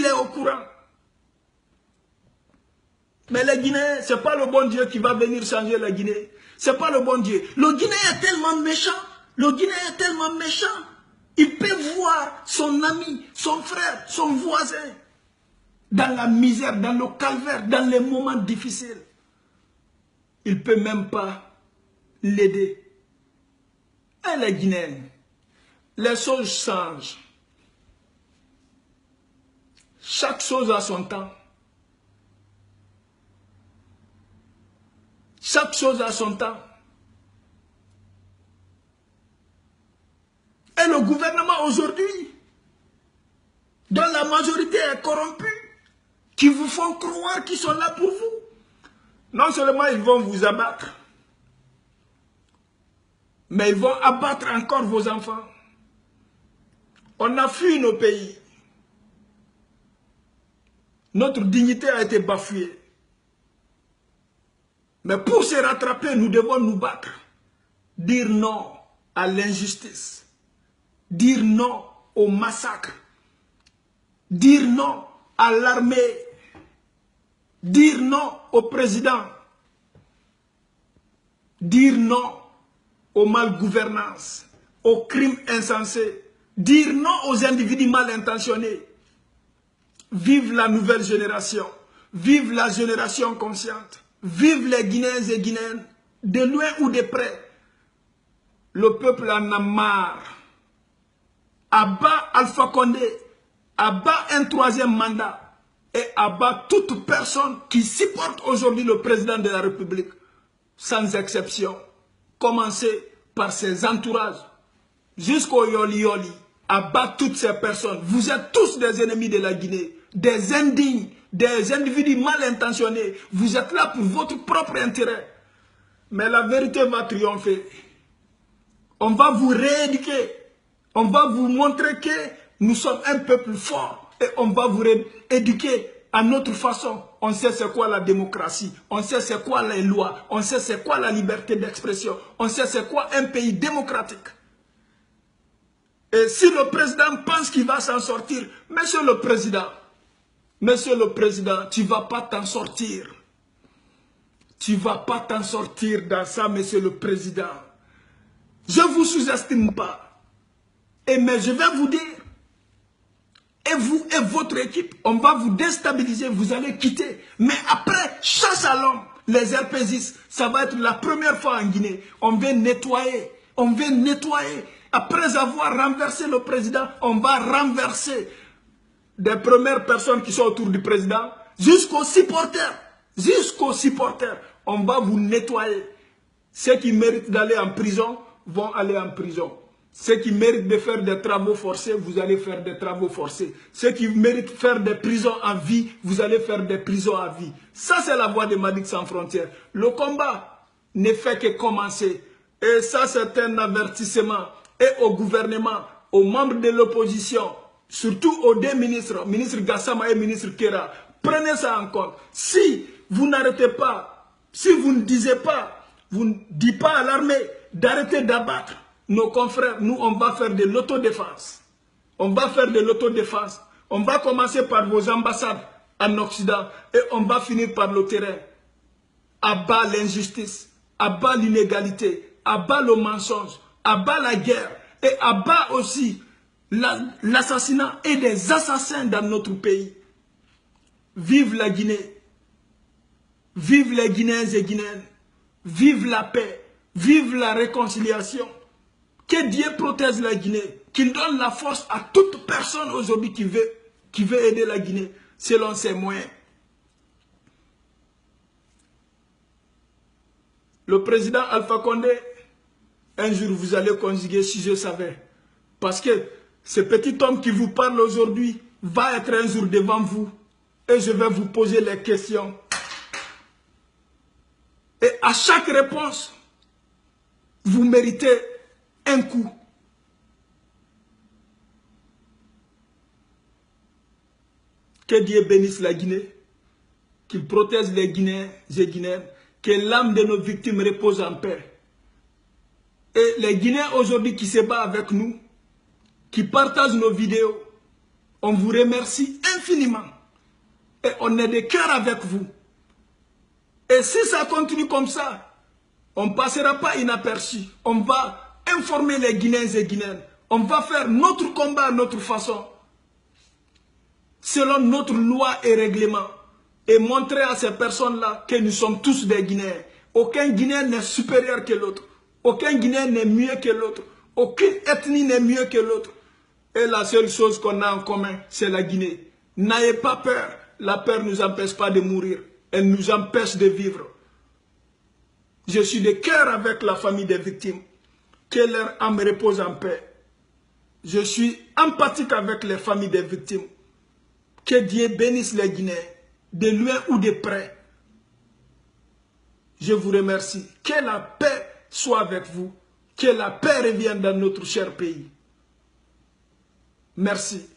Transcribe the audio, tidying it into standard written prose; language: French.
est au courant. Mais les Guinéens, ce n'est pas le bon Dieu qui va venir changer la Guinée. Ce n'est pas le bon Dieu. Le Guinéen est tellement méchant. Le Guinéen est tellement méchant. Il peut voir son ami, son frère, son voisin dans la misère, dans le calvaire, dans les moments difficiles. Il ne peut même pas l'aider. Et les Guinéens, les choses changent. Chaque chose a son temps. Chaque chose a son temps. Et le gouvernement aujourd'hui, dont la majorité est corrompue, qui vous font croire qu'ils sont là pour vous, non seulement ils vont vous abattre, mais ils vont abattre encore vos enfants. On a fui nos pays. Notre dignité a été bafouée. Mais pour se rattraper, nous devons nous battre. Dire non à l'injustice. Dire non au massacre. Dire non à l'armée. Dire non au président. Dire non aux malgouvernances, aux crimes insensés. Dire non aux individus mal intentionnés. Vive la nouvelle génération. Vive la génération consciente. Vive les Guinéens et Guinéennes, de loin ou de près. Le peuple en a marre. Abat Alpha Condé, abat un troisième mandat et abat toute personne qui supporte aujourd'hui le président de la République, sans exception. Commencez par ses entourages, jusqu'au Yoli Yoli, abat toutes ces personnes. Vous êtes tous des ennemis de la Guinée, des indignes, des individus mal intentionnés. Vous êtes là pour votre propre intérêt. Mais la vérité va triompher. On va vous rééduquer. On va vous montrer que nous sommes un peuple fort. Et on va vous rééduquer à notre façon. On sait c'est quoi la démocratie. On sait c'est quoi les lois. On sait c'est quoi la liberté d'expression. On sait c'est quoi un pays démocratique. Et si le président pense qu'il va s'en sortir, monsieur le président, tu ne vas pas t'en sortir. Tu ne vas pas t'en sortir dans ça, monsieur le président. Je ne vous sous-estime pas. Mais je vais vous dire, et vous et votre équipe, on va vous déstabiliser, vous allez quitter. Mais après, chasse à l'homme, les RPGistes, ça va être la première fois en Guinée. On vient nettoyer, on vient nettoyer. Après avoir renversé le président, on va renverser des premières personnes qui sont autour du président, jusqu'aux supporters. Jusqu'aux supporters. On va vous nettoyer. Ceux qui méritent d'aller en prison vont aller en prison. Ceux qui méritent de faire des travaux forcés, vous allez faire des travaux forcés. Ceux qui méritent de faire des prisons à vie, vous allez faire des prisons à vie. Ça, c'est la voix de Madic Sans Frontières. Le combat ne fait que commencer. Et ça, c'est un avertissement. Et au gouvernement, aux membres de l'opposition, surtout aux deux ministres, ministre Gassama et ministre Kera, prenez ça en compte. Si vous n'arrêtez pas, si vous ne disiez pas, vous ne dites pas à l'armée d'arrêter d'abattre nos confrères, nous on va faire de l'autodéfense. On va faire de l'autodéfense. On va commencer par vos ambassades en Occident et on va finir par le terrain. Abat l'injustice, abat l'inégalité, abat le mensonge, abat la guerre et abat aussi l'assassinat et des assassins dans notre pays. Vive la Guinée. Vive les Guinéens et Guinéennes. Vive la paix. Vive la réconciliation. Que Dieu protège la Guinée. Qu'il donne la force à toute personne aujourd'hui qui veut aider la Guinée selon ses moyens. Le président Alpha Condé, un jour vous allez conjuguer si je savais. Parce que ce petit homme qui vous parle aujourd'hui va être un jour devant vous. Et je vais vous poser les questions. Et à chaque réponse, vous méritez un coup. Que Dieu bénisse la Guinée, qu'il protège les Guinéens et Guinéennes, que l'âme de nos victimes repose en paix. Et les Guinéens aujourd'hui qui se battent avec nous, qui partagent nos vidéos, On vous remercie infiniment. Et on est de cœur avec vous. Et si ça continue comme ça, on ne passera pas inaperçu. On va informer les Guinéens et Guinéennes. On va faire notre combat à notre façon, selon notre loi et règlement. Et montrer à ces personnes-là que nous sommes tous des Guinéens. Aucun Guinéen n'est supérieur que l'autre. Aucun Guinéen n'est mieux que l'autre. Aucune ethnie n'est mieux que l'autre. Et la seule chose qu'on a en commun, c'est la Guinée. N'ayez pas peur. La peur ne nous empêche pas de mourir. Elle nous empêche de vivre. Je suis de cœur avec la famille des victimes. Que leur âme repose en paix. Je suis empathique avec les familles des victimes. Que Dieu bénisse les Guinéens, de loin ou de près. Je vous remercie. Que la paix soit avec vous. Que la paix revienne dans notre cher pays. Merci.